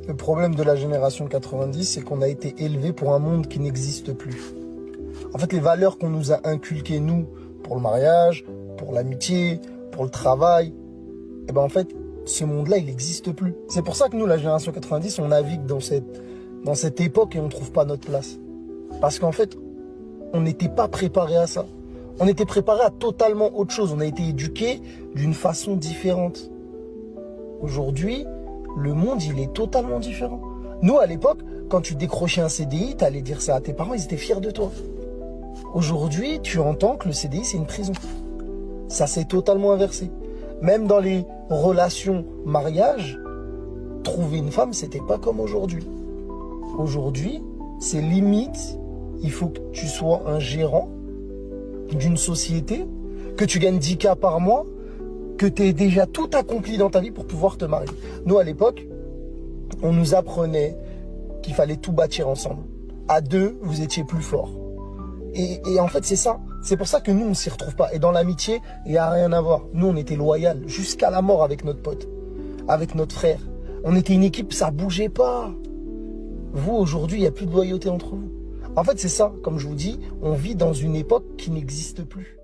Le problème de la génération 90, c'est qu'on a été élevé pour un monde qui n'existe plus. En fait, les valeurs qu'on nous a inculquées, nous, pour le mariage, pour l'amitié, pour le travail, et ben en fait, ce monde-là, il n'existe plus. C'est pour ça que nous, la génération 90, on navigue dans cette époque et on ne trouve pas notre place. Parce qu'en fait, on n'était pas préparé à ça. On était préparé à totalement autre chose. On a été éduqués d'une façon différente. Aujourd'hui, le monde, il est totalement différent. Nous, à l'époque, quand tu décrochais un CDI, tu allais dire ça à tes parents, ils étaient fiers de toi. Aujourd'hui, tu entends que le CDI, c'est une prison. Ça s'est totalement inversé. Même dans les relations mariage, trouver une femme, c'était pas comme aujourd'hui. Aujourd'hui, c'est limite, il faut que tu sois un gérant d'une société, que tu gagnes 10K par mois, que tu aies déjà tout accompli dans ta vie pour pouvoir te marier. Nous, à l'époque, on nous apprenait qu'il fallait tout bâtir ensemble. À deux, vous étiez plus forts. Et en fait, c'est ça. C'est pour ça que nous, on s'y retrouve pas. Et dans l'amitié, il n'y a rien à voir. Nous, on était loyal jusqu'à la mort avec notre pote, avec notre frère. On était une équipe, ça bougeait pas. Vous, aujourd'hui, il n'y a plus de loyauté entre vous. En fait, c'est ça. Comme je vous dis, on vit dans une époque qui n'existe plus.